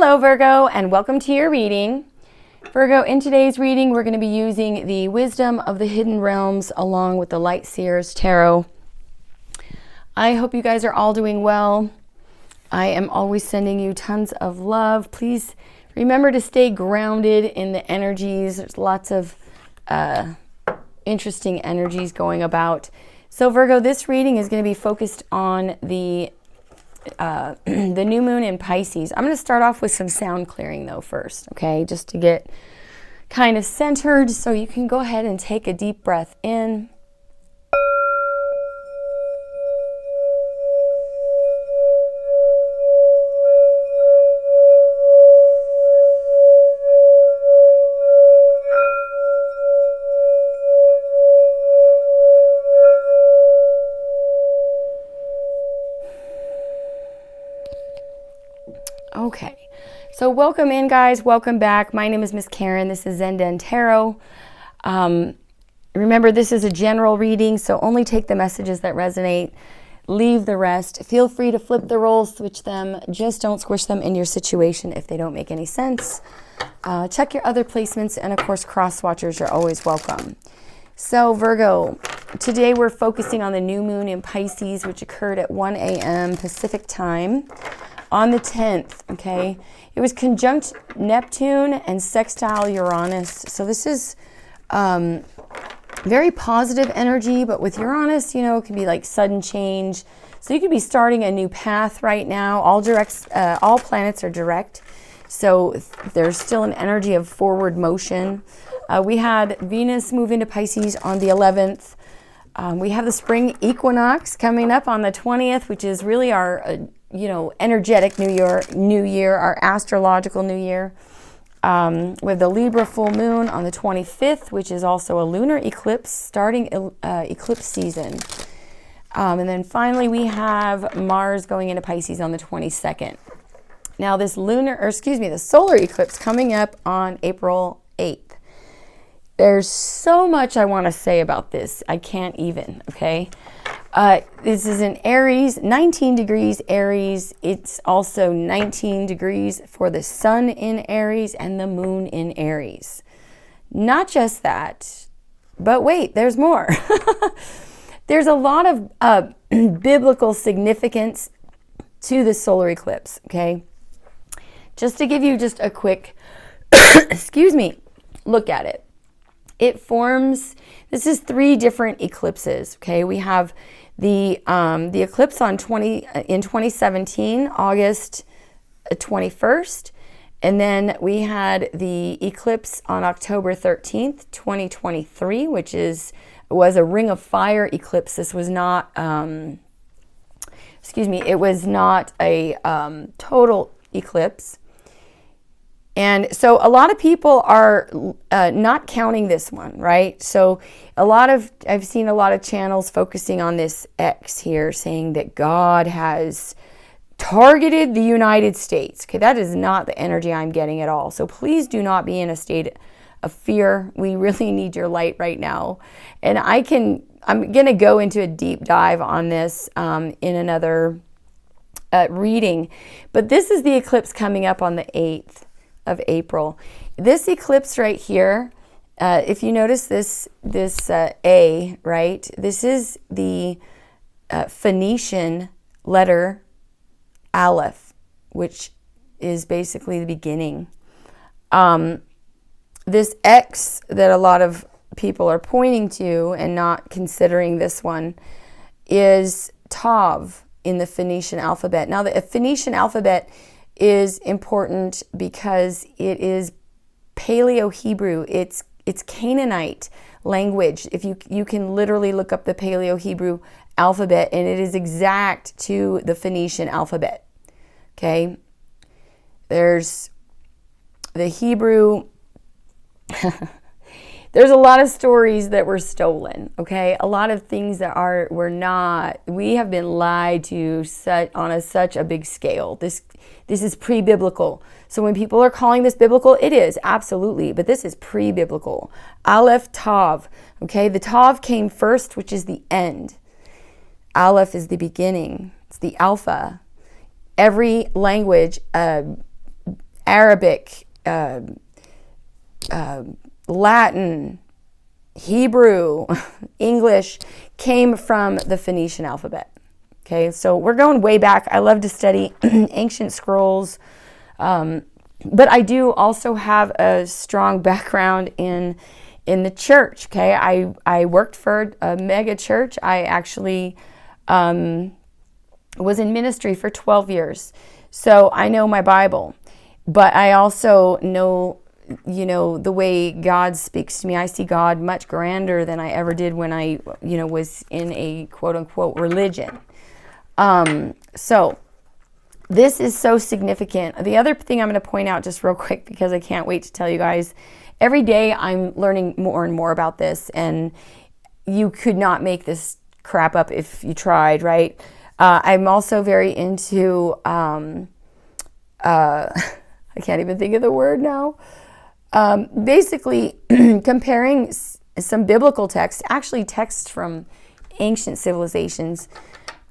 Hello Virgo, and welcome to your reading. Virgo, in today's reading we're going to be using the Wisdom of the Hidden Realms along with the Light Seers Tarot. I hope you guys are all doing well. I am always sending you tons of love. Please remember to stay grounded in the energies. There's lots of interesting energies going about. So Virgo, this reading is going to be focused on the new moon in Pisces. I'm going to start off with some sound clearing though first, okay? Just to get kind of centered, so you can go ahead and take a deep breath in. Okay, so welcome in, guys. Welcome back. My name is Miss Karen. This is Zen Den Tarot. Remember, this is a general reading, so only take the messages that resonate. Leave the rest. Feel free to flip the roles, switch them. Just don't squish them in your situation if they don't make any sense. Check your other placements, and of course, cross watchers are always welcome. So Virgo, today we're focusing on the new moon in Pisces, which occurred at 1 a.m. Pacific time. On the 10th, okay, it was conjunct Neptune and sextile Uranus. So this is very positive energy, but with Uranus, you know, it can be like sudden change. So you could be starting a new path right now. All planets are direct. So there's still an energy of forward motion. We had Venus move into Pisces on the 11th. We have the spring equinox coming up on the 20th, which is really our energetic new year, our astrological new year. With the Libra full moon on the 25th, which is also a lunar eclipse, starting eclipse season. And then finally we have Mars going into Pisces on the 22nd. Now this the solar eclipse coming up on April 8th. There's so much I want to say about this. I can't even, okay? This is in Aries, 19 degrees Aries. It's also 19 degrees for the sun in Aries and the moon in Aries. Not just that, but wait, there's more. There's a lot of biblical significance to the solar eclipse, okay? Just to give you just a quick, look at it. It forms, this is 3 different eclipses, okay? We have the eclipse in 2017, August 21st, and then we had the eclipse on October 13th, 2023, which was a ring of fire eclipse. This was not, it was not a total eclipse. And so a lot of people are not counting this one, right? So I've seen a lot of channels focusing on this X here, saying that God has targeted the United States. Okay, that is not the energy I'm getting at all. So please do not be in a state of fear. We really need your light right now. And I'm gonna go into a deep dive on this in another reading. But this is the eclipse coming up on the 8th. Of April. This eclipse right here, if you notice this A, right? This is the Phoenician letter Aleph, which is basically the beginning. This X that a lot of people are pointing to and not considering this one is Tav in the Phoenician alphabet. Now the Phoenician alphabet is important because it is Paleo-Hebrew. It's Canaanite language. If you can literally look up the Paleo-Hebrew alphabet, and it is exact to the Phoenician alphabet. Okay? There's the Hebrew. There's a lot of stories that were stolen, okay? A lot of things that were not. We have been lied to on such a big scale. This is pre-biblical. So when people are calling this biblical, it is, absolutely. But this is pre-biblical. Aleph, Tav, okay? The Tav came first, which is the end. Aleph is the beginning. It's the alpha. Every language Arabic, Latin, Hebrew, English came from the Phoenician alphabet. Okay, so we're going way back. I love to study ancient scrolls, but I do also have a strong background in the church. Okay, I worked for a mega church. I actually was in ministry for 12 years, so I know my Bible, but I also know, you know, the way God speaks to me. I see God much grander than I ever did when I, you know, was in a quote unquote religion. So this is so significant. The other thing I'm going to point out just real quick, because I can't wait to tell you guys, every day I'm learning more and more about this, and you could not make this crap up if you tried, right? I'm also very into, I can't even think of the word now. Basically comparing some biblical texts, actually texts from ancient civilizations,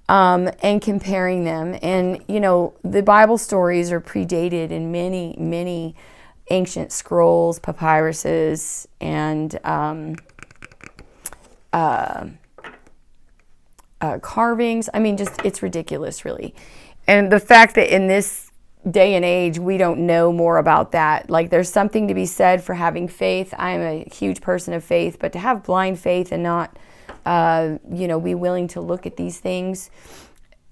and comparing them. And, you know, the Bible stories are predated in many, many ancient scrolls, papyruses, and carvings. I mean, just, it's ridiculous, really. And the fact that in this day and age we don't know more about that, like, there's something to be said for having faith. I'm a huge person of faith, but to have blind faith and not you know, be willing to look at these things,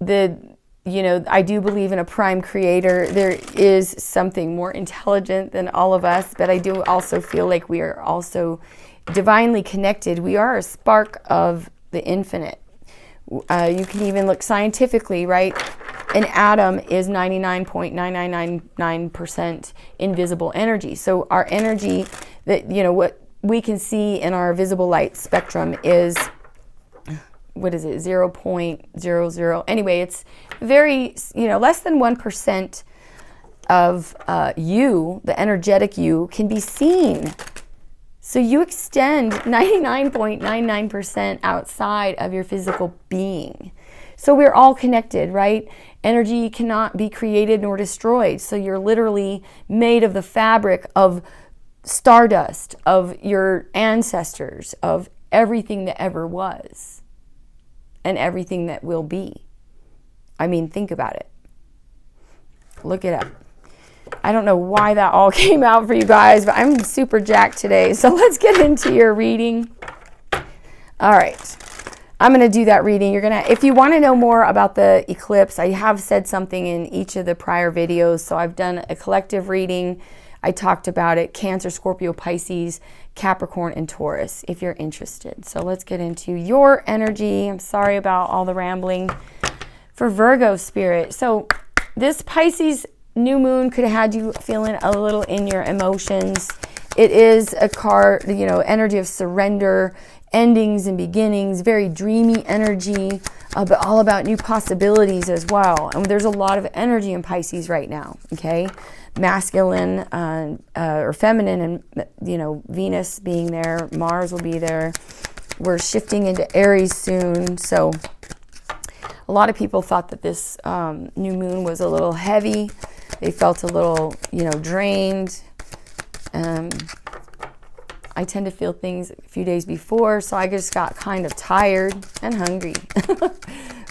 you know, I do believe in a prime creator. There is something more intelligent than all of us, but I do also feel like we are also divinely connected. We are a spark of the infinite. You can even look scientifically, right? An atom is 99.9999% invisible energy. So our energy, that, you know, what we can see in our visible light spectrum is, what is it, 0.00. Anyway, it's very, you know, less than 1% of you, the energetic you, can be seen. So you extend 99.99% outside of your physical being. So we're all connected, right? Energy cannot be created nor destroyed. So you're literally made of the fabric of stardust, of your ancestors, of everything that ever was and everything that will be. I mean, think about it. Look it up. I don't know why that all came out for you guys, but I'm super jacked today. So let's get into your reading. All right. I'm going to do that reading. You're going to, if you want to know more about the eclipse, I have said something in each of the prior videos. So I've done a collective reading. I talked about it: Cancer, Scorpio, Pisces, Capricorn, and Taurus, if you're interested. So let's get into your energy. I'm sorry about all the rambling. For Virgo spirit. So this Pisces new moon could have had you feeling a little in your emotions. It is a card, you know, energy of surrender, endings and beginnings, very dreamy energy, but all about new possibilities as well. And there's a lot of energy in Pisces right now, okay? Masculine or feminine, and, you know, Venus being there, Mars will be there. We're shifting into Aries soon, so a lot of people thought that this new moon was a little heavy. They felt a little, you know, drained. I tend to feel things a few days before, so I just got kind of tired and hungry.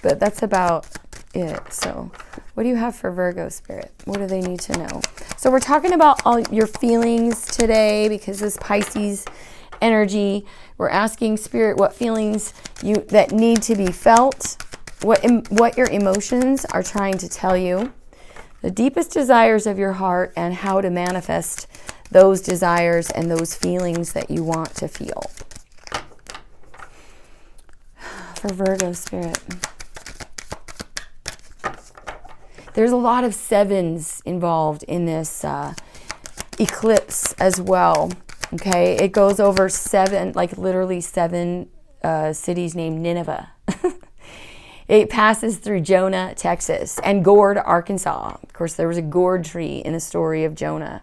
But that's about it. So what do you have for Virgo spirit? What do they need to know? So we're talking about all your feelings today, because this Pisces energy, we're asking spirit what feelings that need to be felt, what your emotions are trying to tell you, the deepest desires of your heart, and how to manifest those desires and those feelings that you want to feel. For Virgo spirit. There's a lot of sevens involved in this eclipse as well. Okay, it goes over 7, like literally 7 cities named Nineveh. It passes through Jonah, Texas, and Gourd, Arkansas. Of course, there was a gourd tree in the story of Jonah.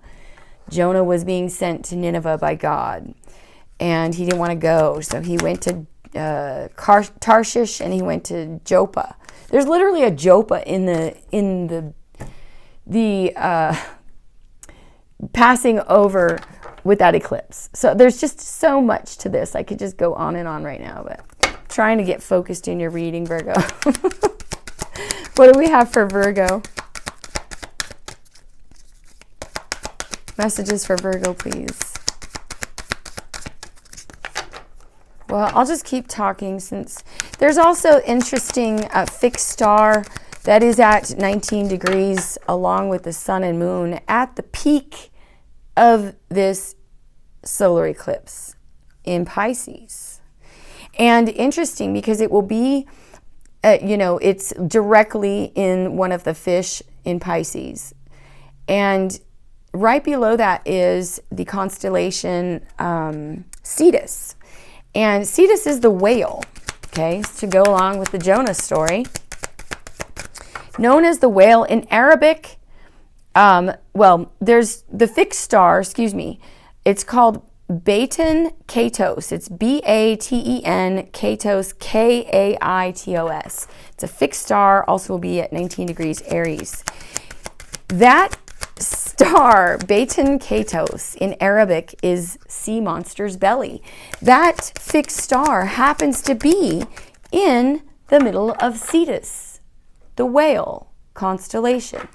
Jonah was being sent to Nineveh by God, and he didn't want to go, so he went to Tarshish, and he went to Joppa. There's literally a Joppa in the passing over with that eclipse. So there's just so much to this. I could just go on and on right now, but trying to get focused in your reading, Virgo. What do we have for Virgo? Messages for Virgo, please. Well, I'll just keep talking since there's also interesting fixed star that is at 19 degrees along with the sun and moon at the peak of this solar eclipse in Pisces. And interesting because it will be, it's directly in one of the fish in Pisces. And right below that is the constellation Cetus. And Cetus is the whale, okay, to go along with the Jonah story. Known as the whale in Arabic, there's the fixed star, it's called Baten Kaitos. It's B-A-T-E-N, Kaitos, K-A-I-T-O-S. It's a fixed star, also will be at 19 degrees Aries. That star, Baten Kaitos, in Arabic is sea monster's belly. That fixed star happens to be in the middle of Cetus, the whale constellation.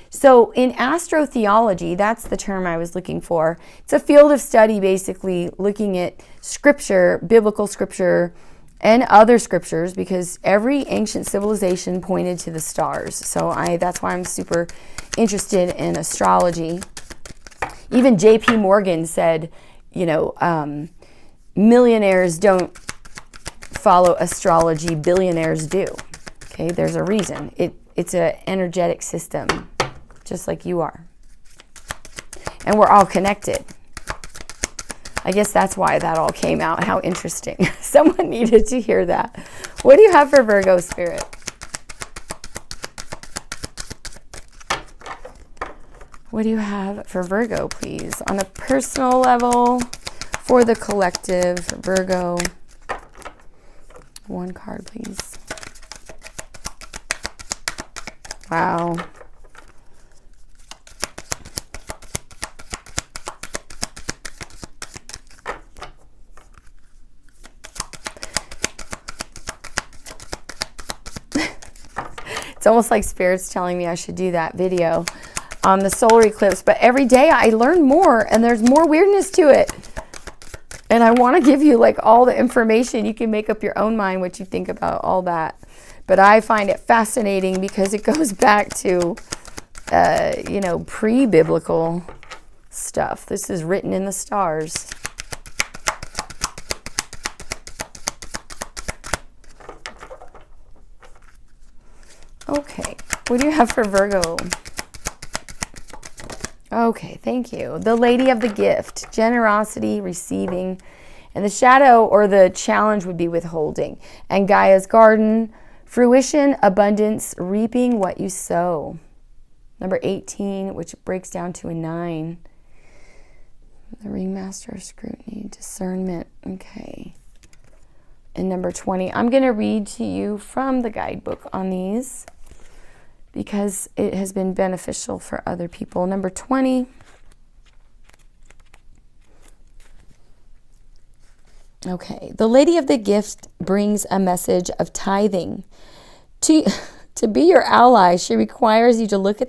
So in astrotheology, that's the term I was looking for. It's a field of study basically looking at scripture, biblical scripture, and other scriptures because every ancient civilization pointed to the stars. So that's why I'm super interested in astrology. Even J.P. Morgan said, millionaires don't follow astrology, billionaires do. Okay, there's a reason. It's an energetic system, just like you are. And we're all connected. I guess that's why that all came out. How interesting. Someone needed to hear that. What do you have for Virgo spirit? What do you have for Virgo, please? On a personal level, for the collective, Virgo. One card, please. Wow. It's almost like Spirit's telling me I should do that video on the solar eclipse. But every day I learn more and there's more weirdness to it. And I want to give you like all the information. You can make up your own mind what you think about all that. But I find it fascinating because it goes back to, pre-biblical stuff. This is written in the stars. Okay, what do you have for Virgo? Okay, thank you. The Lady of the Gift, generosity, receiving, and the shadow or the challenge would be withholding. And Gaia's Garden, fruition, abundance, reaping what you sow. Number 18, which breaks down to a 9. The Ringmaster of Scrutiny, discernment, okay. And number 20, I'm going to read to you from the guidebook on these because it has been beneficial for other people. Number 20. Okay, the Lady of the Gift brings a message of tithing. To be your ally, she requires you to look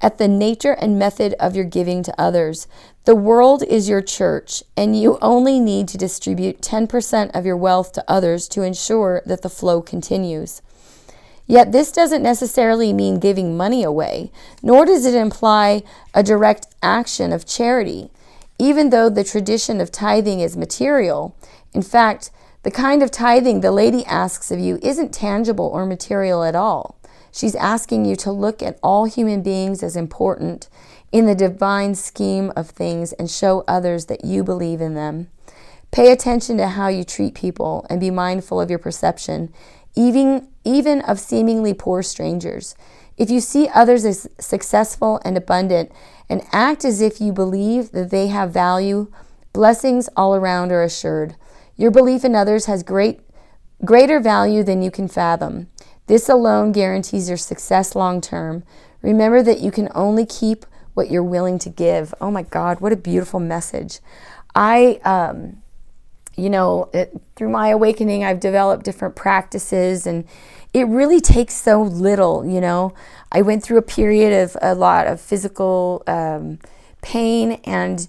at the nature and method of your giving to others. The world is your church, and you only need to distribute 10% of your wealth to others to ensure that the flow continues. Yet this doesn't necessarily mean giving money away, nor does it imply a direct action of charity, even though the tradition of tithing is material. In fact, the kind of tithing the lady asks of you isn't tangible or material at all. She's asking you to look at all human beings as important in the divine scheme of things and show others that you believe in them. Pay attention to how you treat people and be mindful of your perception, even of seemingly poor strangers. If you see others as successful and abundant and act as if you believe that they have value, blessings all around are assured. Your belief in others has greater value than you can fathom. This alone guarantees your success long term. Remember that you can only keep what you're willing to give. Oh my God, what a beautiful message. You know, through my awakening, I've developed different practices, and it really takes so little, you know. I went through a period of a lot of physical pain and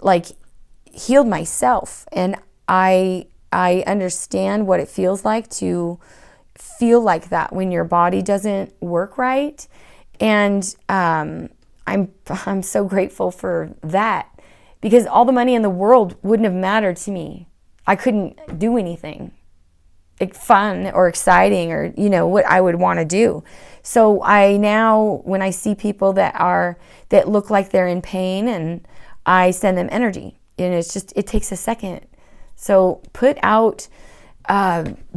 like healed myself. And I understand what it feels like to feel like that when your body doesn't work right. And I'm so grateful for that, because all the money in the world wouldn't have mattered to me. I couldn't do anything fun or exciting or, you know, what I would want to do. So I now, when I see people that look like they're in pain, and I send them energy, and it's just, it takes a second. So put out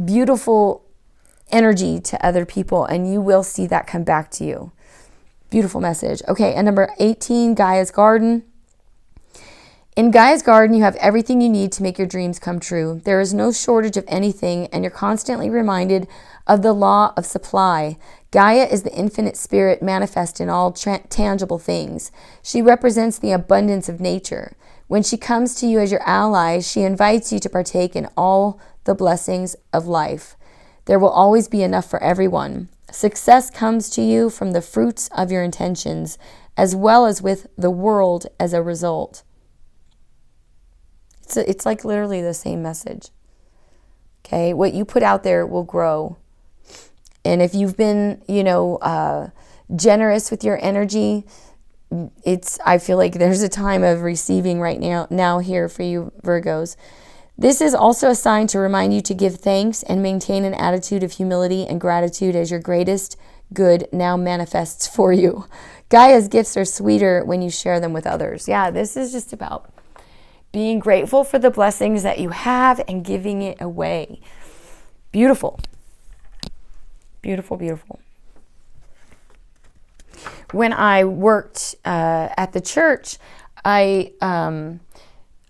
beautiful energy to other people, and you will see that come back to you. Beautiful message. Okay, and number 18, Gaia's Garden. In Gaia's Garden, you have everything you need to make your dreams come true. There is no shortage of anything, and you're constantly reminded of the law of supply. Gaia is the infinite spirit manifest in all tangible things. She represents the abundance of nature. When she comes to you as your ally, she invites you to partake in all the blessings of life. There will always be enough for everyone. Success comes to you from the fruits of your intentions, as well as with the world as a result. It's like literally the same message. Okay, what you put out there will grow. And if you've been, you know, generous with your energy, I feel like there's a time of receiving right now here for you, Virgos. This is also a sign to remind you to give thanks and maintain an attitude of humility and gratitude, as your greatest good now manifests for you. Gaia's gifts are sweeter when you share them with others. Yeah, this is just about being grateful for the blessings that you have and giving it away. Beautiful. Beautiful, beautiful. When I worked at the church, I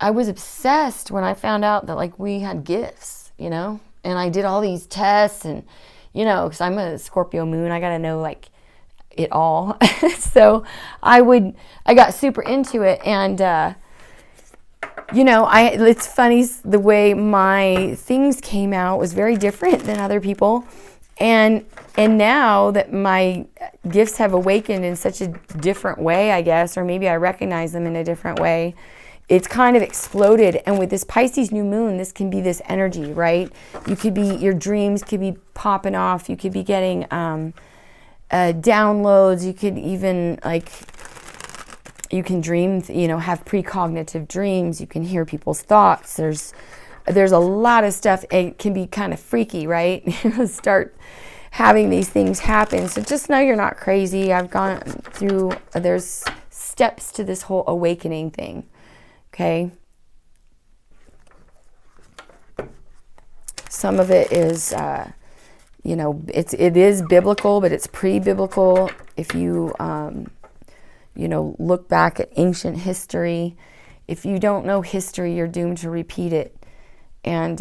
was obsessed when I found out that, like, we had gifts, you know, and I did all these tests, and, you know, because I'm a Scorpio moon, I got to know, like, it all. So I got super into it, and, you know, it's funny, the way my things came out was very different than other people. And now that my gifts have awakened in such a different way, I guess, or maybe I recognize them in a different way, it's kind of exploded. And with this Pisces new moon, this can be this energy, right? Your dreams could be popping off. You could be getting downloads. You could even, like, you can dream, you know, have precognitive dreams. You can hear people's thoughts. There's a lot of stuff. It can be kind of freaky, right? Start having these things happen. So just know you're not crazy. I've gone through, there's steps to this whole awakening thing. Okay. Some of it is, you know, it is biblical, but it's pre-biblical. If you, you know, look back at ancient history, if you don't know history, you're doomed to repeat it. And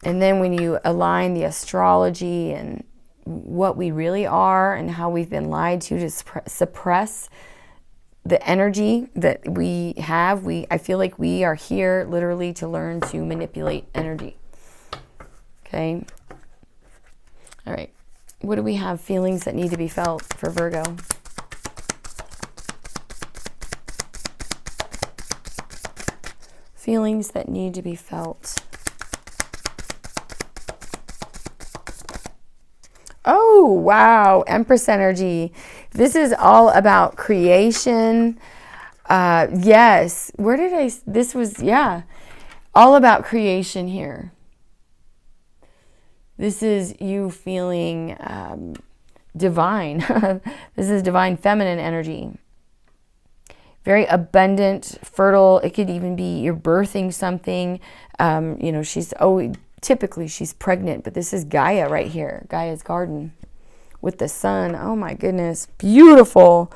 then when you align the astrology and what we really are and how we've been lied to suppress the energy that we have, I feel like we are here literally to learn to manipulate energy. Okay. All right. What do we have? Feelings that need to be felt for Virgo. Feelings that need to be felt. Oh, wow. Empress energy. This is all about creation. Yes. This was, yeah. All about creation here. This is you feeling divine. This is divine feminine energy. Very abundant, fertile. It could even be you're birthing something. You know, typically she's pregnant, but this is Gaia right here. Gaia's garden with the sun. Oh my goodness. Beautiful.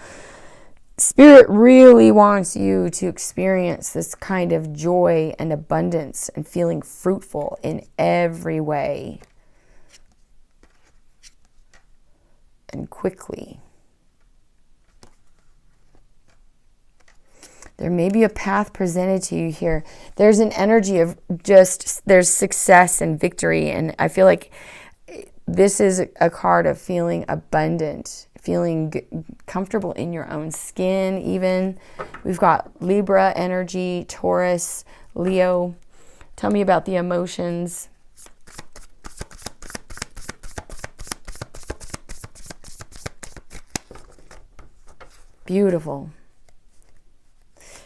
Spirit really wants you to experience this kind of joy and abundance and feeling fruitful in every way. And quickly. There may be a path presented to you here. There's an energy of just, there's success and victory. And I feel like this is a card of feeling abundant, feeling comfortable in your own skin even. We've got Libra energy, Taurus, Leo. Tell me about the emotions. Beautiful.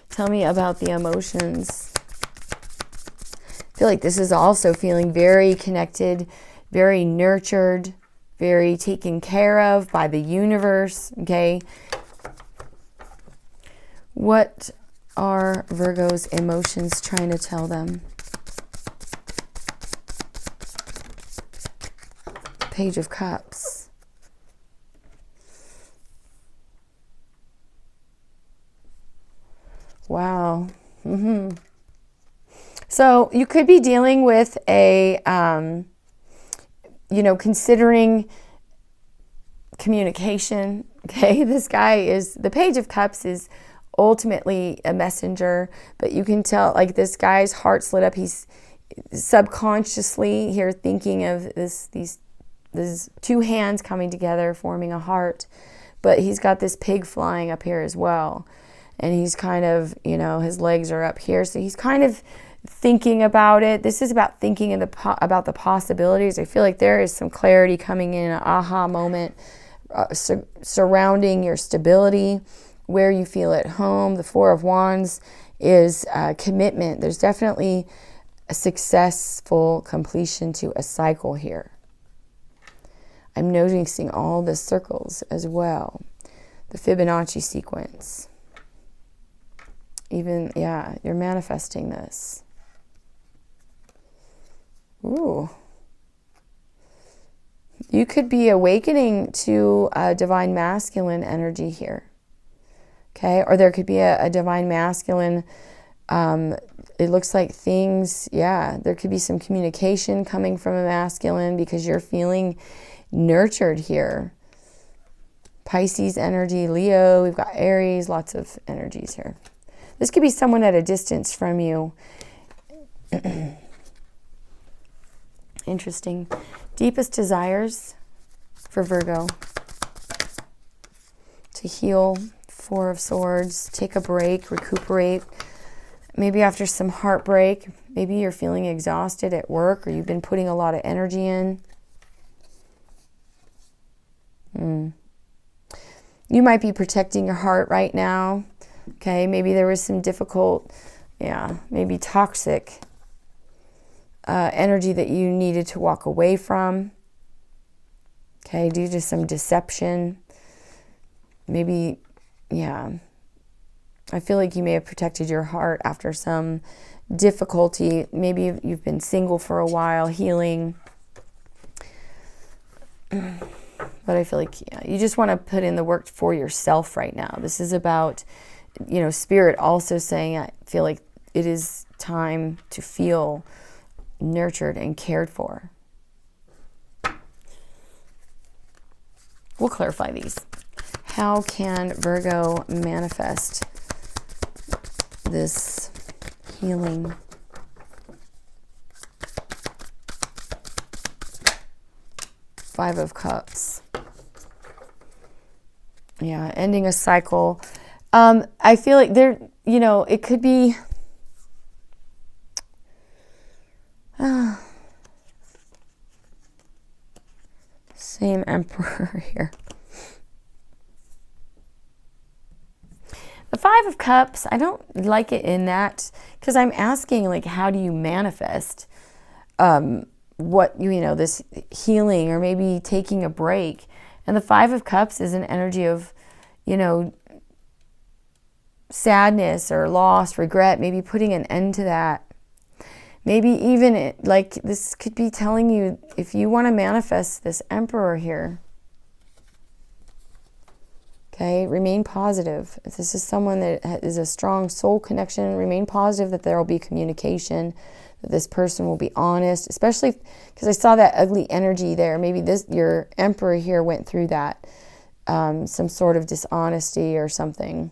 Tell me about the emotions. I feel like this is also feeling very connected, very nurtured, very taken care of by the universe, okay? What are Virgo's emotions trying to tell them? Page of Cups. Wow. So you could be dealing with a, you know, considering communication. Okay, this guy is, the Page of Cups is ultimately a messenger, but you can tell, like, this guy's heart's lit up. He's subconsciously here thinking of these two hands coming together, forming a heart, but he's got this pig flying up here as well. And he's kind of, you know, his legs are up here. So he's kind of thinking about it. This is about thinking about the possibilities. I feel like there is some clarity coming in, an aha moment surrounding your stability, where you feel at home. The Four of Wands is commitment. There's definitely a successful completion to a cycle here. I'm noticing all the circles as well. The Fibonacci sequence. Even, yeah, you're manifesting this. Ooh. You could be awakening to a divine masculine energy here. Okay, or there could be a divine masculine, it looks like things, yeah, there could be some communication coming from a masculine because you're feeling nurtured here. Pisces energy, Leo, we've got Aries, lots of energies here. This could be someone at a distance from you. Interesting. Deepest desires for Virgo. To heal. Four of Swords. Take a break. Recuperate. Maybe after some heartbreak. Maybe you're feeling exhausted at work, or you've been putting a lot of energy in. You might be protecting your heart right now. Okay, maybe there was some difficult, maybe toxic energy that you needed to walk away from. Okay, due to some deception. Maybe, I feel like you may have protected your heart after some difficulty. Maybe you've been single for a while, healing. But I feel like you just want to put in the work for yourself right now. This is about, Spirit also saying, I feel like it is time to feel nurtured and cared for. We'll clarify these. How can Virgo manifest this healing? Five of Cups. Yeah, ending a cycle. I feel like there, it could be same Emperor here. The Five of Cups, I don't like it in that, because I'm asking, like, how do you manifest this healing, or maybe taking a break? And the Five of Cups is an energy of, sadness or loss, regret, maybe putting an end to that. Maybe even this could be telling you, if you want to manifest this Emperor here, okay, remain positive. If this is someone that is a strong soul connection, remain positive that there will be communication, that this person will be honest, especially because I saw that ugly energy there. Maybe your Emperor here went through that, some sort of dishonesty or something.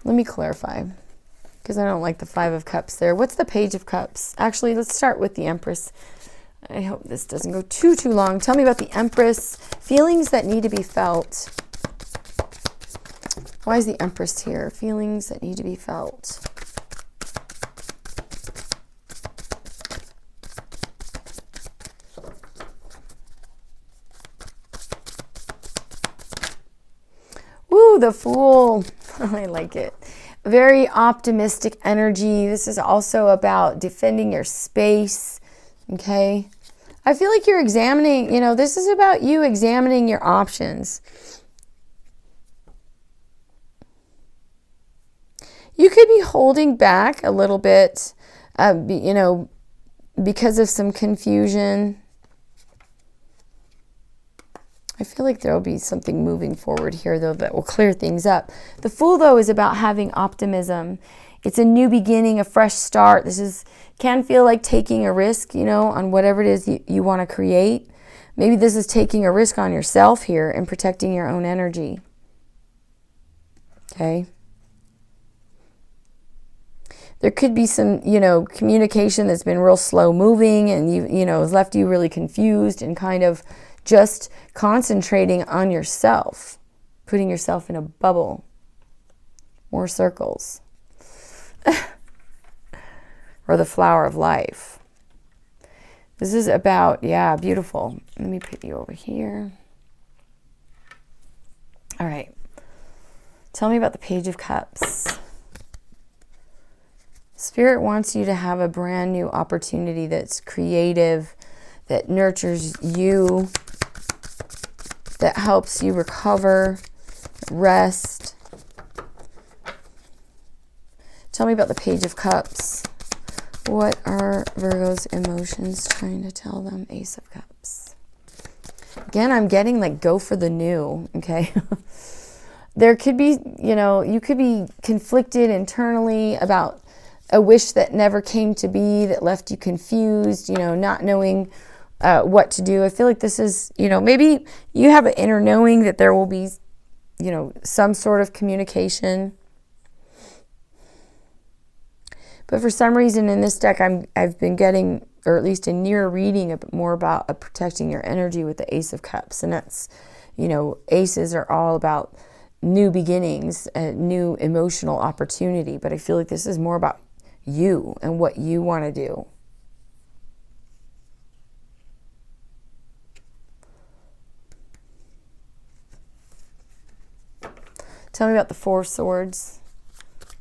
Let me clarify, because I don't like the Five of Cups there. What's the Page of Cups? Actually, let's start with the Empress. I hope this doesn't go too long. Tell me about the Empress. Feelings that need to be felt. Why is the Empress here? Feelings that need to be felt. Ooh, the Fool. I like it. Very optimistic energy. This is also about defending your space. Okay. I feel like you're examining, you know, this is about you examining your options. You could be holding back a little bit, you know, because of some confusion. I feel like there will be something moving forward here, though, that will clear things up. The Fool, though, is about having optimism. It's a new beginning, a fresh start. This can feel like taking a risk, you know, on whatever it is you want to create. Maybe this is taking a risk on yourself here and protecting your own energy. Okay. There could be some, you know, communication that's been real slow moving and, you know, has left you really confused and kind of just concentrating on yourself, putting yourself in a bubble. More circles. Or the Flower of Life. This is about, yeah, beautiful. Let me put you over here. All right. Tell me about the Page of Cups. Spirit wants you to have a brand new opportunity that's creative, that nurtures you, that helps you recover, rest. Tell me about the Page of Cups. What are Virgo's emotions trying to tell them? Ace of Cups. Again, I'm getting like go for the new, okay? There could be, you know, you could be conflicted internally about a wish that never came to be, that left you confused, you know, not knowing what to do. I feel like this is, you know, maybe you have an inner knowing that there will be, you know, some sort of communication. But for some reason in this deck, I've been getting, or at least in near reading, a bit more about protecting your energy with the Ace of Cups. And that's, you know, aces are all about new beginnings, a new emotional opportunity. But I feel like this is more about you and what you want to do. Tell me about the Four of Swords.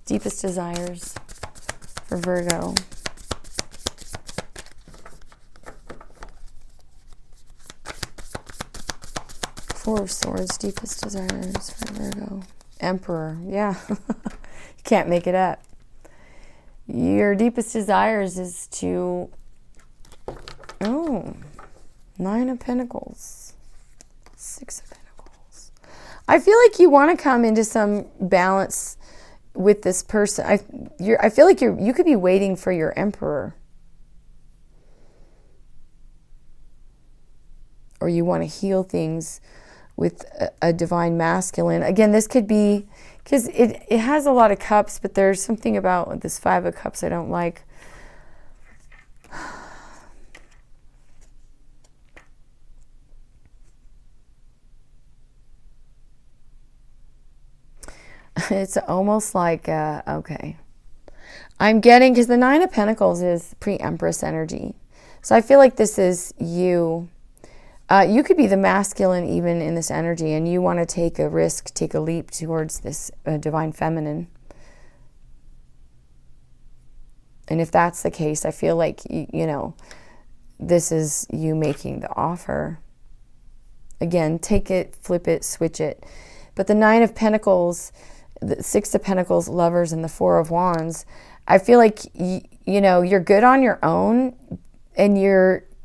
Deepest desires for Virgo. Four of Swords, deepest desires for Virgo. Emperor, yeah. You can't make it up. Your deepest desires is to, Nine of Pentacles. Six of Pentacles. I feel like you want to come into some balance with this person. I feel like you could be waiting for your Emperor. Or you want to heal things with a divine masculine. Again, this could be, because it has a lot of cups, but there's something about this Five of Cups I don't like. It's almost like, okay. I'm getting, because the Nine of Pentacles is pre-Empress energy. So I feel like this is you. You could be the masculine even in this energy, and you want to take a risk, take a leap towards this divine feminine. And if that's the case, I feel like, you know, this is you making the offer. Again, take it, flip it, switch it. But the Nine of Pentacles, the Six of Pentacles, Lovers, and the Four of Wands, I feel like, you know, you're good on your own, and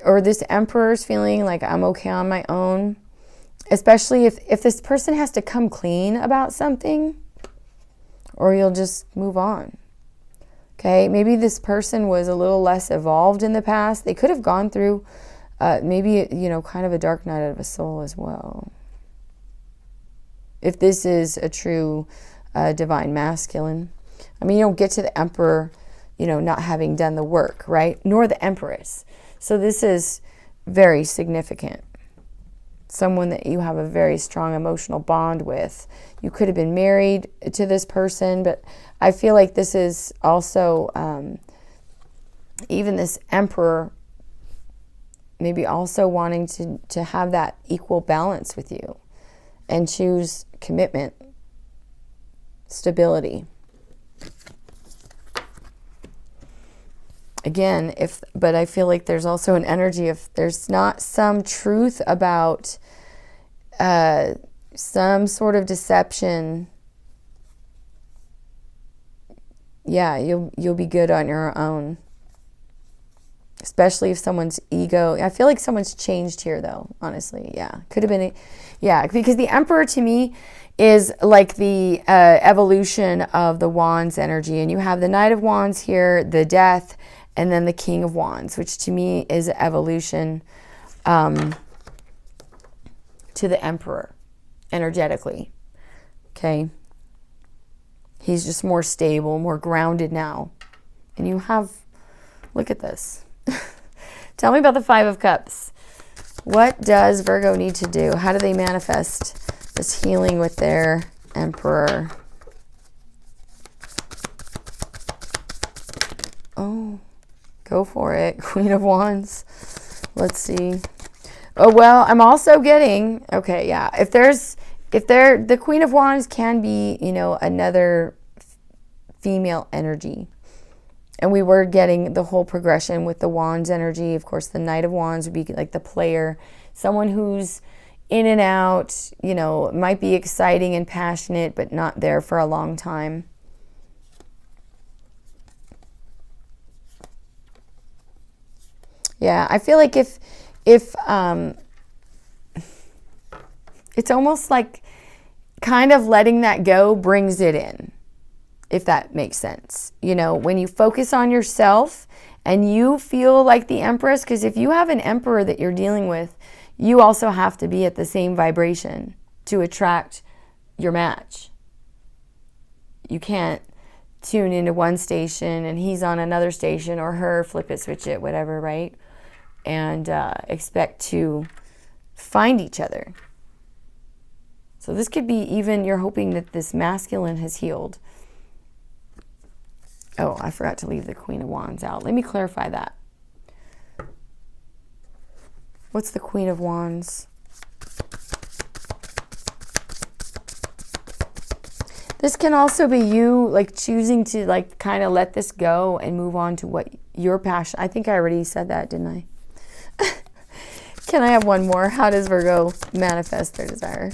or this Emperor's feeling like I'm okay on my own, especially if this person has to come clean about something, or you'll just move on. Okay, maybe this person was a little less evolved in the past. They could have gone through maybe, you know, kind of a dark night of a soul as well. If this is a true divine masculine. I mean, you don't get to the Emperor, you know, not having done the work, right? Nor the Empress. So this is very significant. Someone that you have a very strong emotional bond with. You could have been married to this person, but I feel like this is also, even this Emperor, maybe also wanting to have that equal balance with you and choose commitment, stability. Again, but I feel like there's also an energy of there's not some truth about some sort of deception. Yeah, you'll be good on your own. Especially if someone's ego. I feel like someone's changed here, though, honestly. Yeah, could have been. Yeah, because the Emperor to me is like the evolution of the Wands energy. And you have the Knight of Wands here, the Death, and then the King of Wands, which to me is evolution to the Emperor energetically. Okay. He's just more stable, more grounded now. And you have, look at this. Tell me about the Five of Cups. What does Virgo need to do? How do they manifest this healing with their Emperor? Oh, go for it. Queen of Wands. Let's see. Oh, well, I'm also getting, okay, yeah. If the Queen of Wands can be, you know, another female energy. And we were getting the whole progression with the Wands energy. Of course, the Knight of Wands would be like the player. Someone who's in and out, you know, might be exciting and passionate, but not there for a long time. Yeah, I feel like if it's almost like kind of letting that go brings it in. If that makes sense. You know, when you focus on yourself and you feel like the Empress, because if you have an Emperor that you're dealing with, you also have to be at the same vibration to attract your match. You can't tune into one station and he's on another station, or her, flip it, switch it, whatever, right? And expect to find each other. So this could be even, you're hoping that this masculine has healed. Oh, I forgot to leave the Queen of Wands out. Let me clarify that. What's the Queen of Wands? This can also be you like choosing to like kind of let this go and move on to what your passion. I think I already said that, didn't I? Can I have one more? How does Virgo manifest their desire?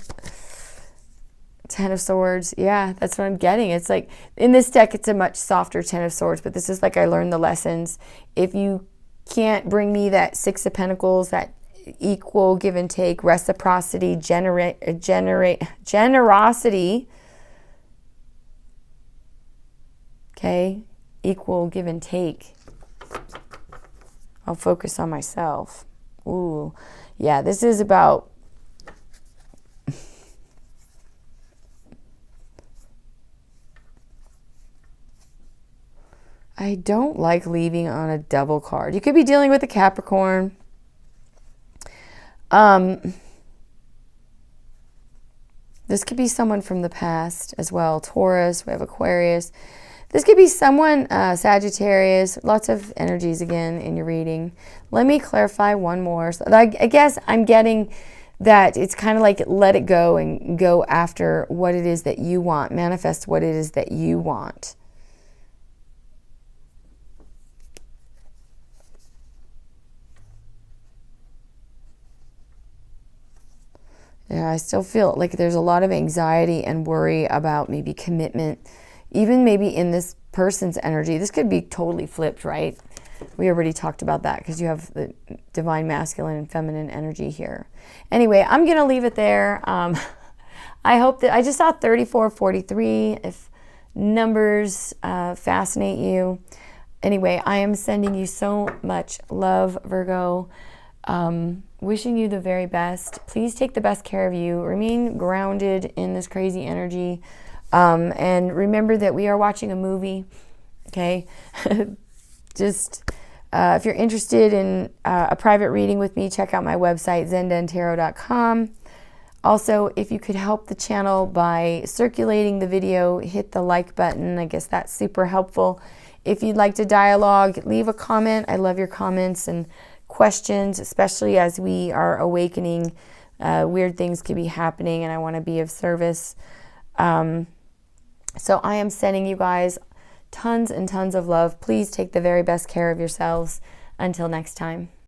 Ten of Swords. Yeah, that's what I'm getting. It's like in this deck, it's a much softer Ten of Swords, but this is like I learned the lessons. If you can't bring me that Six of Pentacles, that equal give and take, reciprocity, generosity, okay, equal give and take, I'll focus on myself. Ooh, yeah, this is about I don't like leaving on a double card. You could be dealing with a Capricorn. This could be someone from the past as well. Taurus, we have Aquarius. This could be someone, Sagittarius. Lots of energies again in your reading. Let me clarify one more. So I guess I'm getting that it's kind of like let it go and go after what it is that you want. Manifest what it is that you want. Yeah, I still feel like there's a lot of anxiety and worry about maybe commitment, even maybe in this person's energy. This could be totally flipped, right? We already talked about that because you have the divine masculine and feminine energy here. Anyway, I'm going to leave it there. I hope that I just saw 3443. If numbers fascinate you. Anyway, I am sending you so much love, Virgo. Wishing you the very best. Please take the best care of you. Remain grounded in this crazy energy. And remember that we are watching a movie, okay? Just if you're interested in a private reading with me, check out my website, ZenDenTarot.com. Also, if you could help the channel by circulating the video, hit the like button. I guess that's super helpful. If you'd like to dialogue, leave a comment. I love your comments and questions, especially as we are awakening. Weird things could be happening, and I want to be of service. So I am sending you guys tons and tons of love. Please take the very best care of yourselves. Until next time.